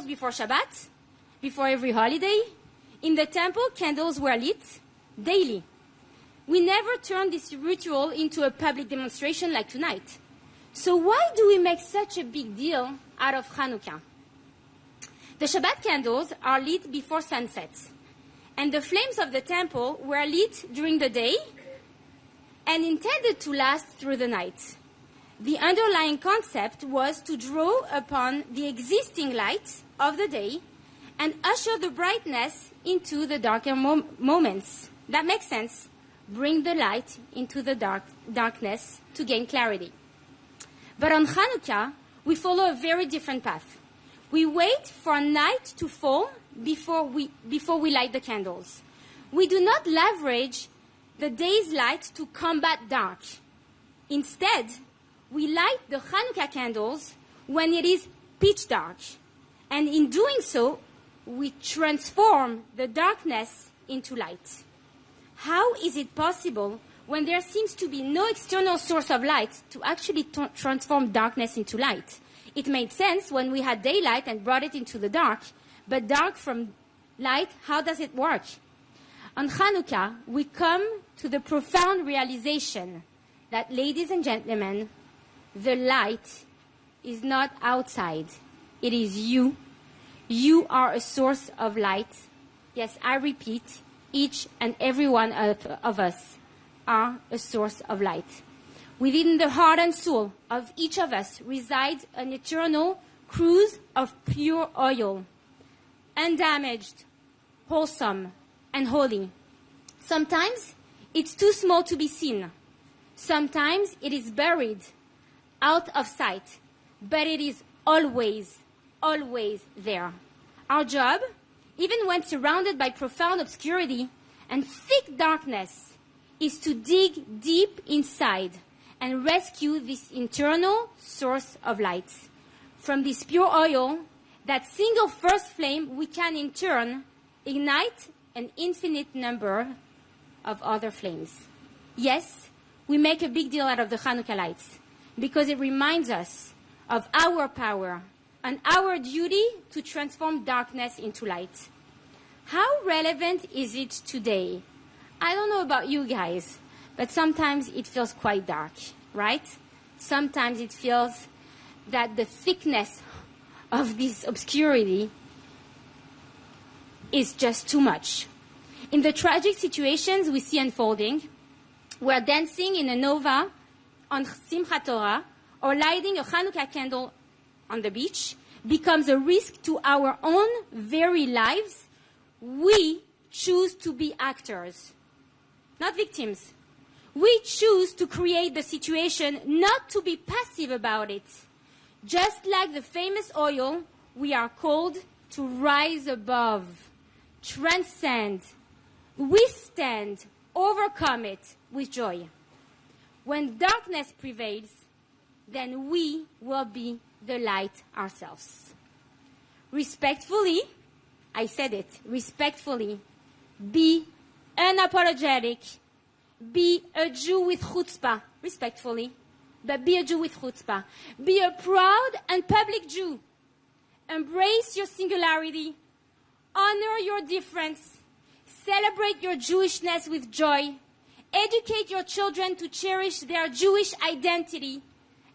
candles before Shabbat, before every holiday. In the temple, candles were lit daily. We never turned this ritual into a public demonstration like tonight. So why do we make such a big deal out of Hanukkah? The Shabbat candles are lit before sunset, and the flames of the temple were lit during the day and intended to last through the night. The underlying concept was to draw upon the existing light of the day and usher the brightness into the darker moments. That makes sense. Bring the light into the darkness to gain clarity. But on Hanukkah, we follow a very different path. We wait for night to fall before we light the candles. We do not leverage the day's light to combat dark. Instead, we light the Hanukkah candles when it is pitch dark. And in doing so, we transform the darkness into light. How is it possible, when there seems to be no external source of light, to actually transform darkness into light? It made sense when we had daylight and brought it into the dark, but dark from light, how does it work? On Hanukkah, we come to the profound realization that, ladies and gentlemen, the light is not outside. It is you. You are a source of light. Yes, I repeat, each and every one of us are a source of light. Within the heart and soul of each of us resides an eternal cruse of pure oil, undamaged, wholesome, and holy. Sometimes it's too small to be seen. Sometimes it is buried, out of sight, but it is always, always there. Our job, even when surrounded by profound obscurity and thick darkness, is to dig deep inside and rescue this internal source of light. From this pure oil, that single first flame, we can in turn ignite an infinite number of other flames. Yes, we make a big deal out of the Hanukkah lights because it reminds us of our power and our duty to transform darkness into light. How relevant is it today? I don't know about you guys, but sometimes it feels quite dark, right? Sometimes it feels that the thickness of this obscurity is just too much. In the tragic situations we see unfolding, we're dancing in a nova on Simchat Torah or lighting a Hanukkah candle on the beach becomes a risk to our own very lives. We choose to be actors, not victims. We choose to create the situation, not to be passive about it. Just like the famous oil, we are called to rise above, transcend, withstand, overcome it with joy. When darkness prevails, then we will be the light ourselves. Respectfully, I said it, respectfully, be unapologetic, be a Jew with chutzpah, respectfully, but be a Jew with chutzpah. Be a proud and public Jew. Embrace your singularity, honor your difference, celebrate your Jewishness with joy, educate your children to cherish their Jewish identity,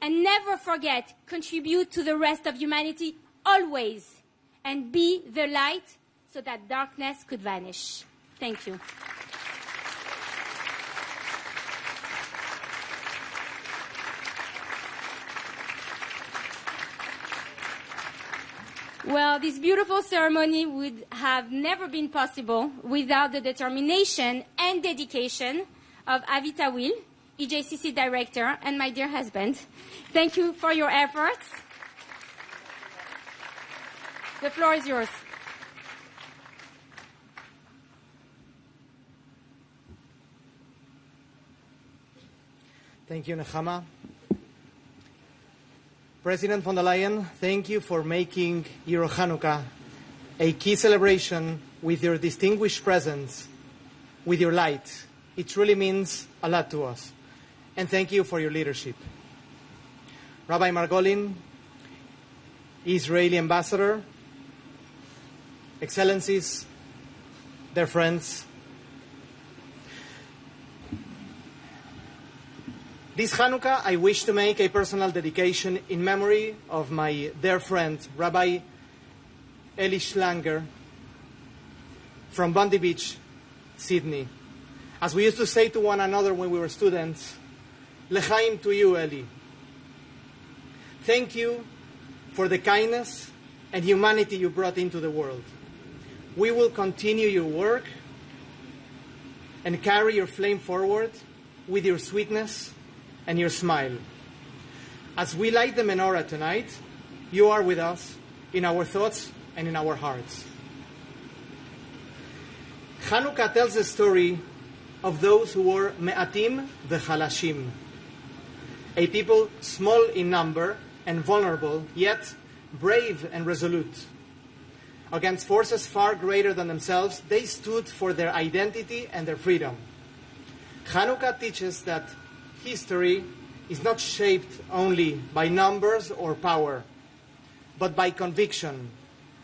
and never forget, contribute to the rest of humanity always, and be the light so that darkness could vanish. Thank you. Well, this beautiful ceremony would have never been possible without the determination and dedication of Avita Will, EJCC Director, and my dear husband. Thank you for your efforts. The floor is yours. Thank you, Nechama. President von der Leyen, thank you for making Euro Hanukkah a key celebration with your distinguished presence, with your light. It truly means a lot to us. And thank you for your leadership. Rabbi Margolin, Israeli ambassador, Excellencies, dear friends, this Hanukkah I wish to make a personal dedication in memory of my dear friend, Rabbi Eli Schlanger from Bondi Beach, Sydney. As we used to say to one another when we were students, L'chaim to you, Eli. Thank you for the kindness and humanity you brought into the world. We will continue your work and carry your flame forward with your sweetness and your smile. As we light the menorah tonight, you are with us in our thoughts and in our hearts. Hanukkah tells the story of those who were me'atim v'chalashim, a people small in number and vulnerable, yet brave and resolute. Against forces far greater than themselves, they stood for their identity and their freedom. Hanukkah teaches that history is not shaped only by numbers or power, but by conviction,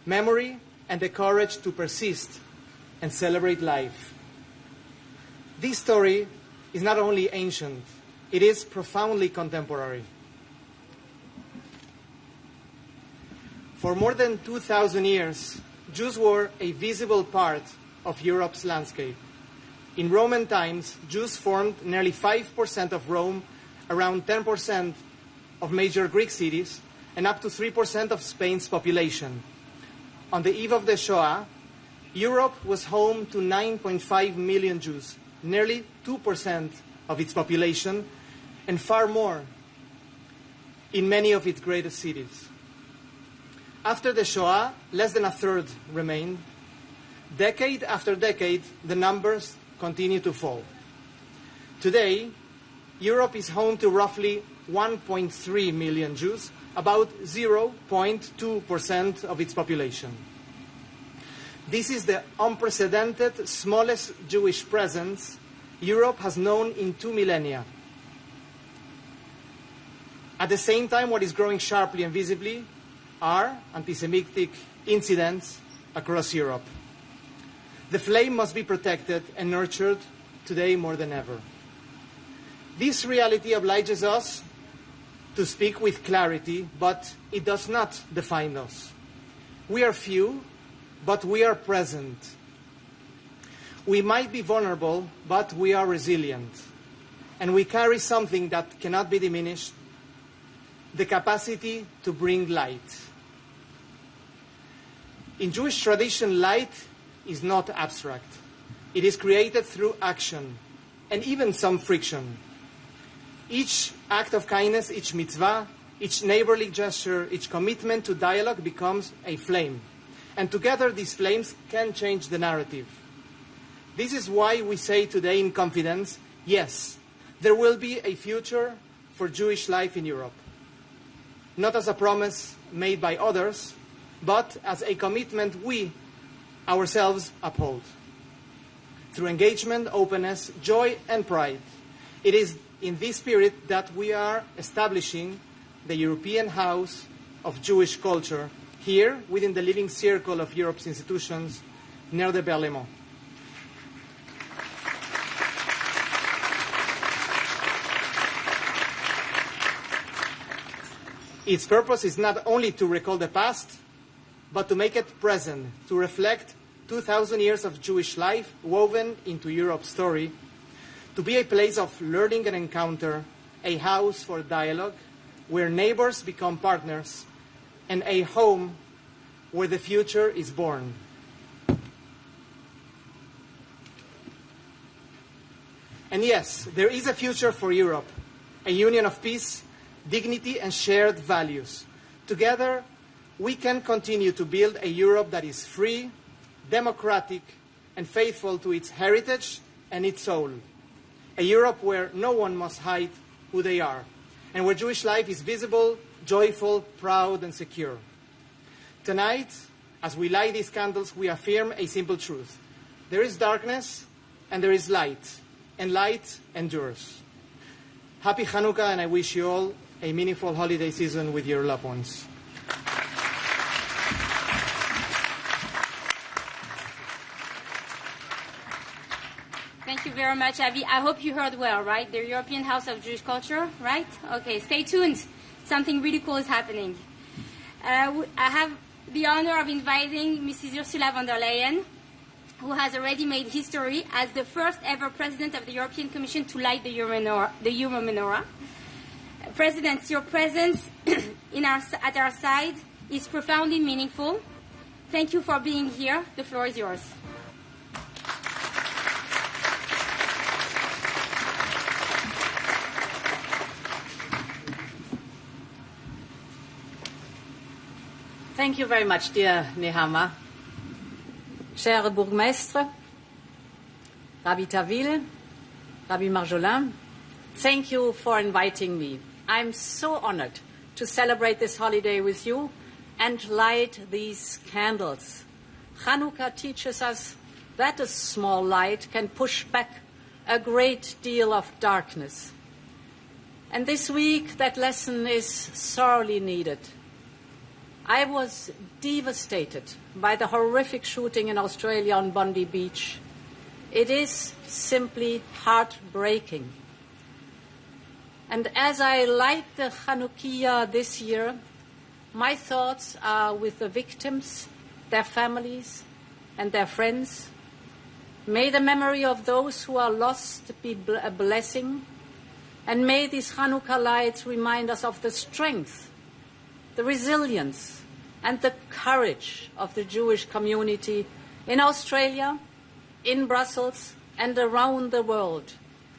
memory, and the courage to persist and celebrate life. This story is not only ancient, it is profoundly contemporary. For more than 2,000 years, Jews were a visible part of Europe's landscape. In Roman times, Jews formed nearly 5% of Rome, around 10% of major Greek cities, and up to 3% of Spain's population. On the eve of the Shoah, Europe was home to 9.5 million Jews, nearly 2% of its population, and far more in many of its greatest cities. After the Shoah, less than a third remained. Decade after decade, the numbers continue to fall. Today, Europe is home to roughly 1.3 million Jews, about 0.2% of its population. This is the unprecedented smallest Jewish presence Europe has known in 2 millennia. At the same time, what is growing sharply and visibly are anti-Semitic incidents across Europe. The flame must be protected and nurtured today more than ever. This reality obliges us to speak with clarity, but it does not define us. We are few, but we are present. We might be vulnerable, but we are resilient. And we carry something that cannot be diminished, the capacity to bring light. In Jewish tradition, light is not abstract. It is created through action and even some friction. Each act of kindness, each mitzvah, each neighborly gesture, each commitment to dialogue becomes a flame. And together these flames can change the narrative. This is why we say today in confidence, yes, there will be a future for Jewish life in Europe. Not as a promise made by others, but as a commitment we ourselves uphold. Through engagement, openness, joy, and pride, it is in this spirit that we are establishing the European House of Jewish Culture here within the living circle of Europe's institutions near the Berlaymont. Its purpose is not only to recall the past, but to make it present, to reflect 2,000 years of Jewish life woven into Europe's story, to be a place of learning and encounter, a house for dialogue, where neighbors become partners, and a home where the future is born. And yes, there is a future for Europe, a union of peace, dignity, and shared values. Together, we can continue to build a Europe that is free, democratic, and faithful to its heritage and its soul. A Europe where no one must hide who they are, and where Jewish life is visible, joyful, proud, and secure. Tonight, as we light these candles, we affirm a simple truth. There is darkness, and there is light, and light endures. Happy Hanukkah, and I wish you all a meaningful holiday season with your loved ones. Thank you very much, Avi. I hope you heard well, right? The European House of Jewish Culture, right? Okay, stay tuned. Something really cool is happening. I have the honor of inviting Mrs. Ursula von der Leyen, who has already made history as the first ever president of the European Commission to light the Euro menorah. President, your presence at our side is profoundly meaningful. Thank you for being here. The floor is yours. Thank you very much, dear Nehama. Cher Bourgmestre, Rabbi Tavil, Rabbi Marjolin, thank you for inviting me. I'm so honored to celebrate this holiday with you and light these candles. Hanukkah teaches us that a small light can push back a great deal of darkness. And this week, that lesson is sorely needed. I was devastated by the horrific shooting in Australia on Bondi Beach. It is simply heartbreaking. And as I light the Hanukkah this year, my thoughts are with the victims, their families, and their friends. May the memory of those who are lost be a blessing, and may these Hanukkah lights remind us of the strength, the resilience, and the courage of the Jewish community in Australia, in Brussels, and around the world.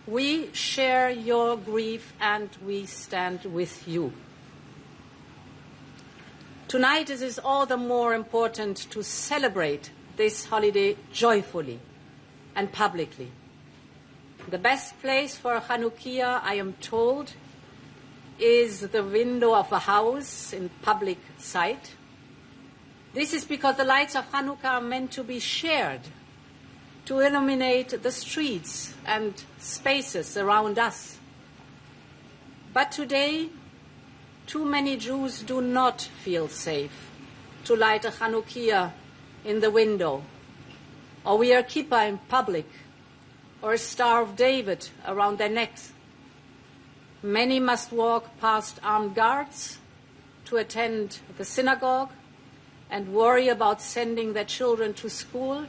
We share your grief and we stand with you. Tonight it is all the more important to celebrate this holiday joyfully and publicly. The best place for Hanukkah, I am told, is the window of a house in public sight. This is because the lights of Hanukkah are meant to be shared, to illuminate the streets and spaces around us. But today, too many Jews do not feel safe to light a Hanukkah in the window, or wear a kippah in public, or a Star of David around their necks. Many must walk past armed guards to attend the synagogue and worry about sending their children to school.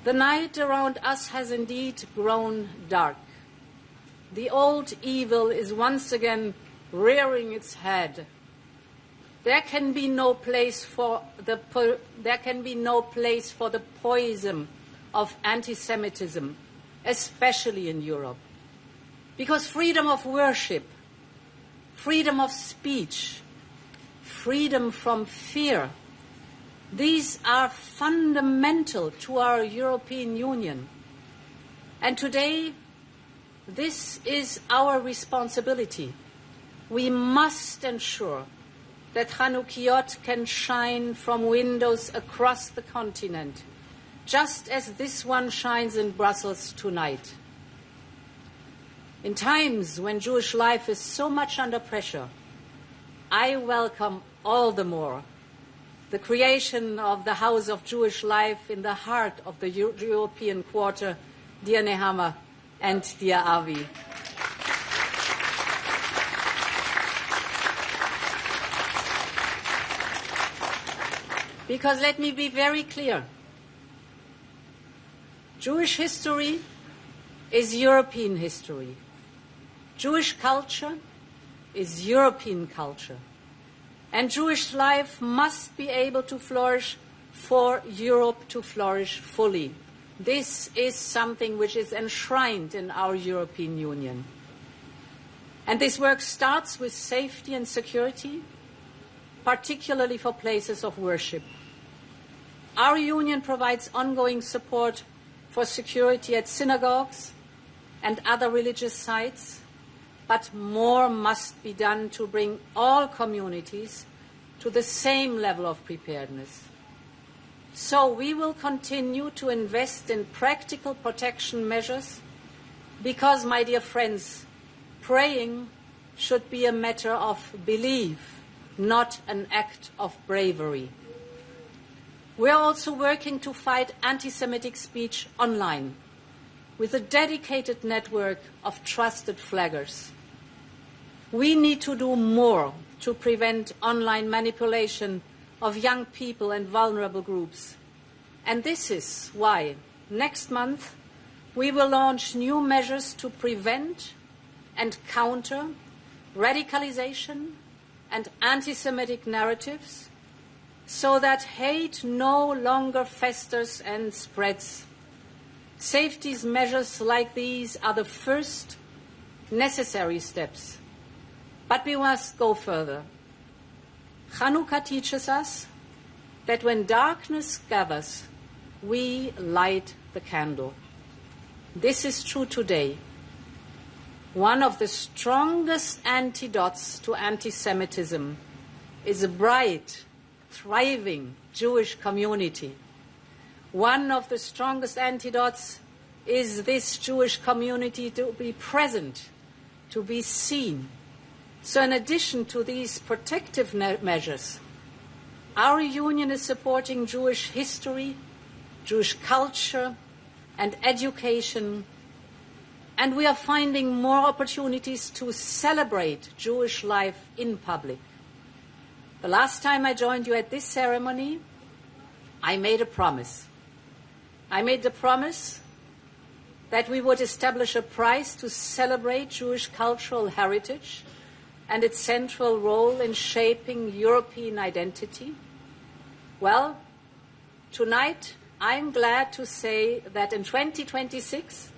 The night around us has indeed grown dark. The old evil is once again rearing its head. There can be no place for the poison of anti-Semitism, especially in Europe. Because freedom of worship, freedom of speech, freedom from fear, these are fundamental to our European Union. And today, this is our responsibility. We must ensure that Hanukkah can shine from windows across the continent, just as this one shines in Brussels tonight. In times when Jewish life is so much under pressure, I welcome all the more the creation of the House of Jewish Life in the heart of the European Quarter, dear Nehama and dear Avi. Because let me be very clear, Jewish history is European history. Jewish culture is European culture. And Jewish life must be able to flourish for Europe to flourish fully. This is something which is enshrined in our European Union. And this work starts with safety and security, particularly for places of worship. Our union provides ongoing support for security at synagogues and other religious sites, but more must be done to bring all communities to the same level of preparedness. So we will continue to invest in practical protection measures because, my dear friends, praying should be a matter of belief, not an act of bravery. We are also working to fight anti-Semitic speech online. with a dedicated network of trusted flaggers. We need to do more to prevent online manipulation of young people and vulnerable groups. And this is why next month we will launch new measures to prevent and counter radicalization and anti-Semitic narratives so that hate no longer festers and spreads. Safety measures like these are the first necessary steps. But we must go further. Hanukkah teaches us that when darkness gathers, we light the candle. This is true today. One of the strongest antidotes to anti-Semitism is a bright, thriving Jewish community. One of the strongest antidotes is this Jewish community to be present, to be seen. So in addition to these protective measures, our union is supporting Jewish history, Jewish culture, and education, and we are finding more opportunities to celebrate Jewish life in public. The last time I joined you at this ceremony, I made a promise. I made the promise that we would establish a prize to celebrate Jewish cultural heritage and its central role in shaping European identity. Well, tonight I'm glad to say that in 2026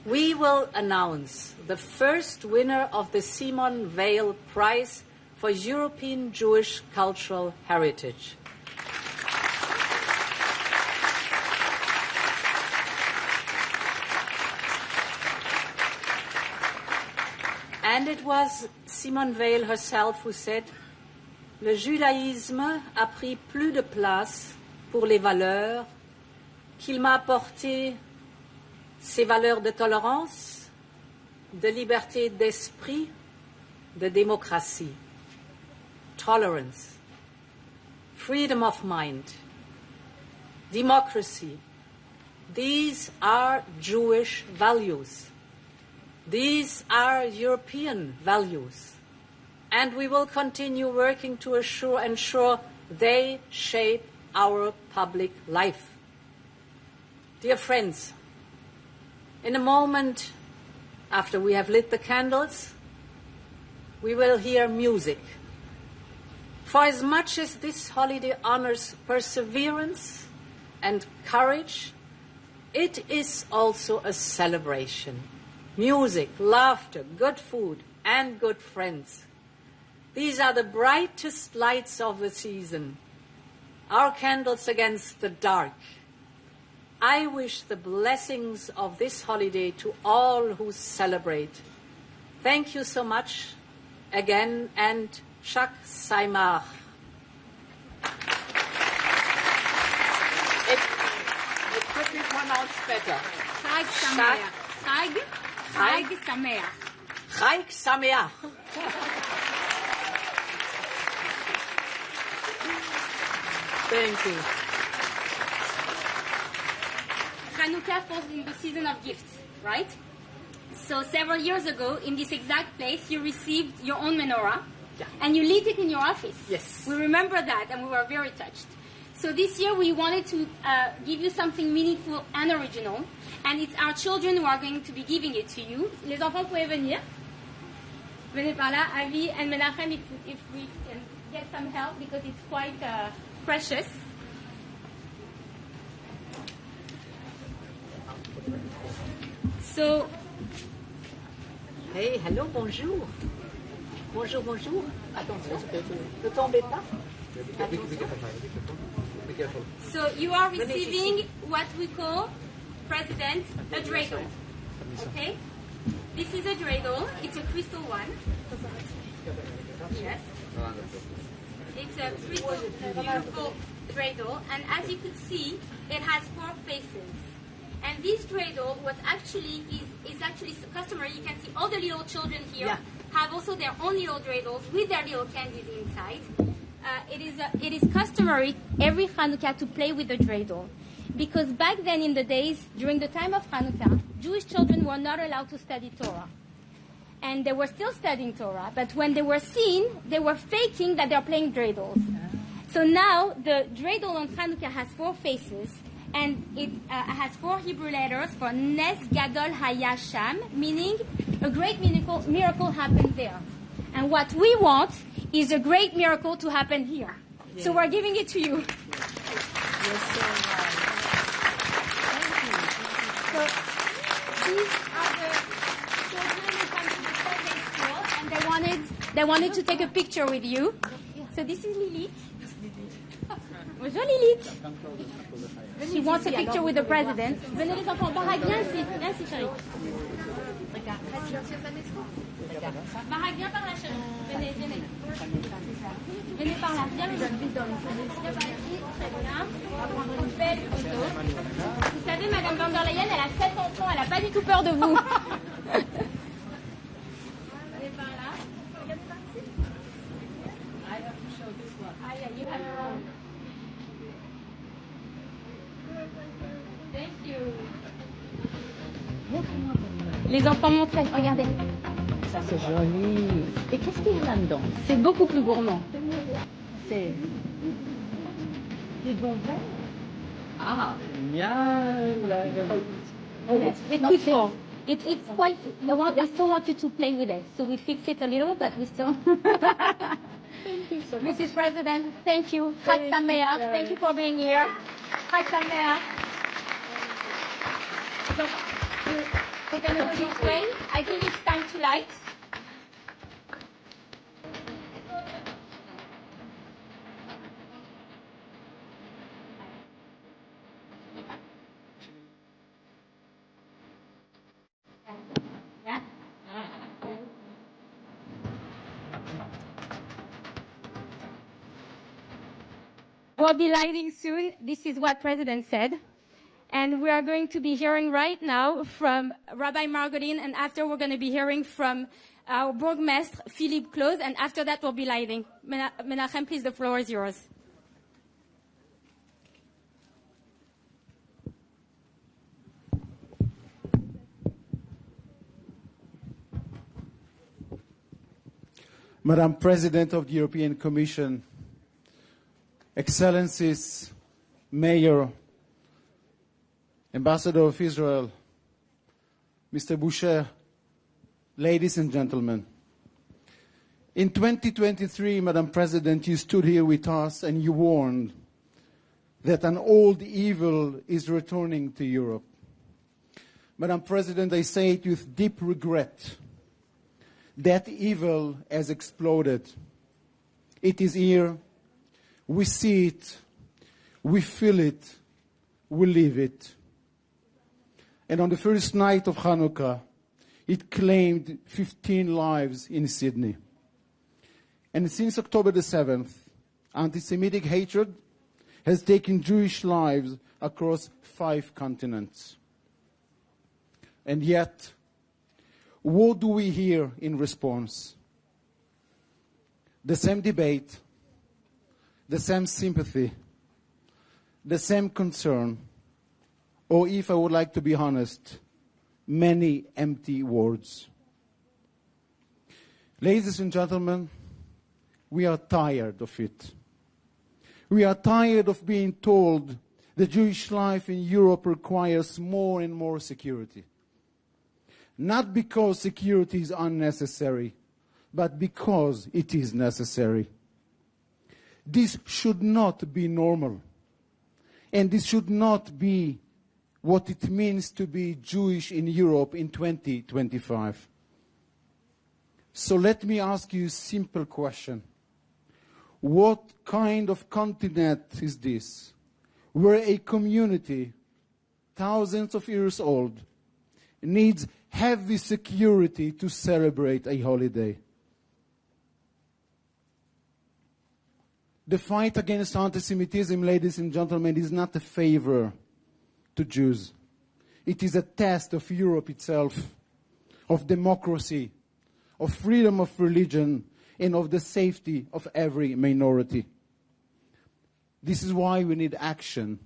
we will announce the first winner of the Simon Weil Prize for European Jewish Cultural Heritage. And it was Simone Weil herself who said, "Le judaïsme a pris plus de place pour les valeurs qu'il m'a apporté ces valeurs de tolérance, de liberté d'esprit, de démocratie, tolerance, freedom of mind, democracy. These are Jewish values. These are European values. And we will continue working to ensure they shape our public life." Dear friends, in a moment after we have lit the candles, we will hear music. For as much as this holiday honors perseverance and courage, it is also a celebration. Music, laughter, good food, and good friends. These are the brightest lights of the season, our candles against the dark. I wish the blessings of this holiday to all who celebrate. Thank you so much again, and Chag Sameach. It could be pronounced better. Chag Sameach. Chag Sameach. Chag Sameach. Thank you. Hanukkah falls in the season of gifts, right? So several years ago, in this exact place, you received your own menorah, and you lit it in your office. Yes. We remember that, and we were very touched. So this year, we wanted to give you something meaningful and original, and it's our children who are going to be giving it to you. Les enfants, pouvez venir. Venez par là, Avi and Menachem, if we can get some help, because it's quite precious. So, hey, hello, bonjour. Bonjour, bonjour. Attention, ne tombez pas. So you are receiving what we call, President, a dreidel. Okay? This is a dreidel. It's a crystal one. Yes. It's a crystal, beautiful dreidel. And as you could see, it has 4 faces. And this dreidel was is actually customary. You can see all the little children here have also their own little dreidels with their little candies inside. It is customary every Hanukkah to play with the dreidel. because back then in the days, during the time of Hanukkah, Jewish children were not allowed to study Torah. And they were still studying Torah, but when they were seen, they were faking that they are playing dreidels. So now the dreidel on Hanukkah has 4 faces, and it has 4 Hebrew letters for Nes Gadol Haya Sham, meaning a great miracle happened there. And what we want is a great miracle to happen here. Yes. So we're giving it to you. You're so right. Thank you. So these are the children who come to the Sunday school, and they wanted to take a picture with you. So this is Lilith. Bonjour Lilith. She wants a picture with the president. Venez les enfants. Barak, viens ici. Viens ici, chérie. Barak, viens par là, chérie. Venez, venez. Venez par là. Viens, Lilith. Viens par ici. Très bien. On va prendre une belle photo. Vous savez, Madame van der Leyen, elle a 7 enfants. Elle n'a pas du tout peur de vous. Venez par là. Regardez par ici. I have to show this one. Ah, yeah, you have your own. Thank you. Les enfants montraient, regardez. Ça c'est joli. Et qu'est-ce qu'il y a là-dedans? C'est beaucoup plus gourmand. C'est des bons verres. Ah, génial. It's quite. I still want you to play with it, so we fix it a little, but we still. Thank you so much. Mrs. President, thank you. Chag Sameach. Thank you for being here. Chag Sameach. So, we're going to go this way. I think it's time to light. Yeah. We'll be lighting soon. This is what President said. And we are going to be hearing right now from Rabbi Margolin, and after we're going to be hearing from our Burgmestre, Philippe Claus, and after that we'll be lighting. Menachem, please, the floor is yours. Madam President of the European Commission, Excellencies, Mayor, Ambassador of Israel, Mr. Boucher, ladies and gentlemen. In 2023, Madam President, you stood here with us and you warned that an old evil is returning to Europe. Madam President, I say it with deep regret. That evil has exploded. It is here. We see it. We feel it. We live it. And on the first night of Hanukkah, it claimed 15 lives in Sydney. And since October the 7th, anti-Semitic hatred has taken Jewish lives across 5 continents. And yet, what do we hear in response? The same debate, the same sympathy, the same concern, or if I would like to be honest, many empty words. Ladies and gentlemen, we are tired of it. We are tired of being told the Jewish life in Europe requires more and more security. Not because security is unnecessary, but because it is necessary. This should not be normal. And this should not be what it means to be Jewish in Europe in 2025. So let me ask you a simple question. What kind of continent is this, where a community, thousands of years old, needs heavy security to celebrate a holiday? The fight against anti-Semitism, ladies and gentlemen, is not a favor to Jews. It is a test of Europe itself, of democracy, of freedom of religion, and of the safety of every minority. This is why we need action.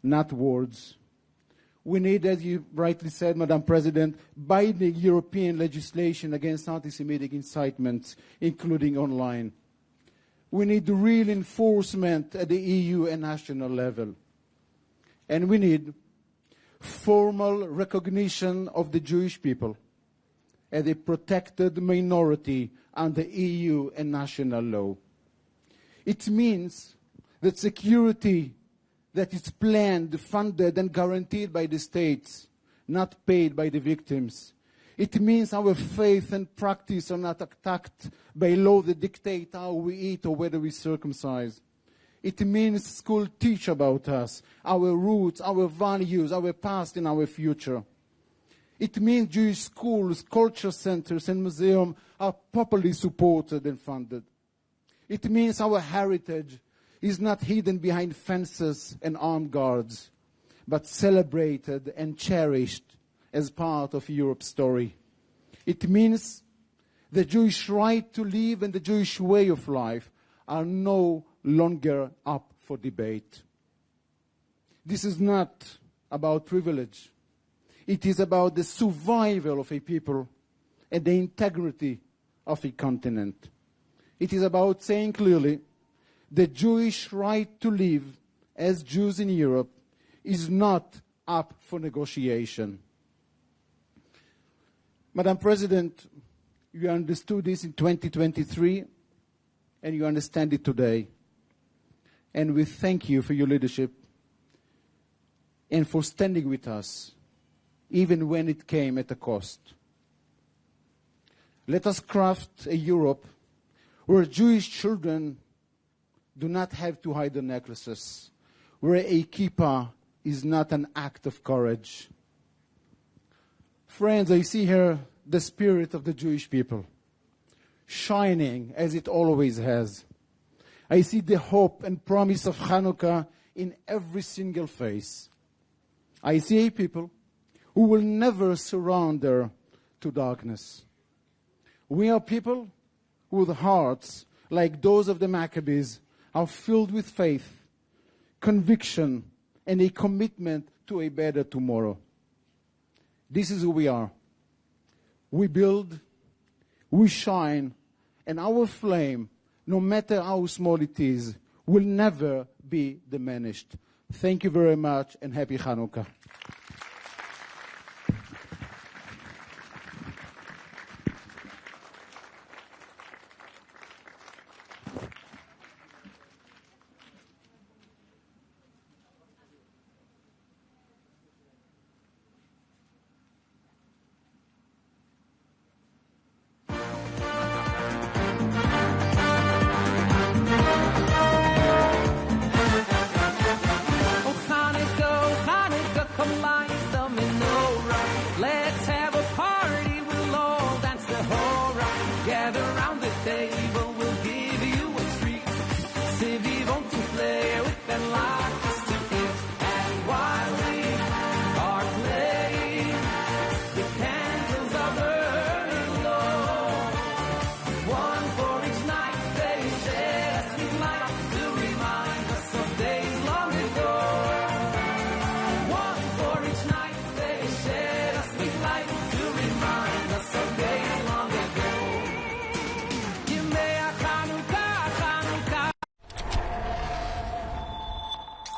not words. We need, as you rightly said, Madam President, binding European legislation against anti-Semitic incitements, including online. We need real enforcement at the EU and national level. And we need formal recognition of the Jewish people as a protected minority under EU and national law. It means that security that is planned, funded, and guaranteed by the states, not paid by the victims. It means our faith and practice are not attacked by law that dictate how we eat or whether we circumcise. It means schools teach about us, our roots, our values, our past, and our future. It means Jewish schools, culture centers, and museums are properly supported and funded. It means our heritage is not hidden behind fences and armed guards, but celebrated and cherished as part of Europe's story. It means the Jewish right to live and the Jewish way of life are no longer up for debate. This is not about privilege. It is about the survival of a people and the integrity of a continent. It is about saying clearly the Jewish right to live as Jews in Europe is not up for negotiation. Madam President, you understood this in 2023, and you understand it today. And we thank you for your leadership and for standing with us, even when it came at a cost. Let us craft a Europe where Jewish children do not have to hide their necklaces, where a kippah is not an act of courage. Friends, I see here the spirit of the Jewish people, shining as it always has. I see the hope and promise of Hanukkah in every single face. I see a people who will never surrender to darkness. We are people whose hearts, like those of the Maccabees, are filled with faith, conviction, and a commitment to a better tomorrow. This is who we are. We build, we shine, and our flame, no matter how small it is, will never be diminished. Thank you very much, and happy Hanukkah.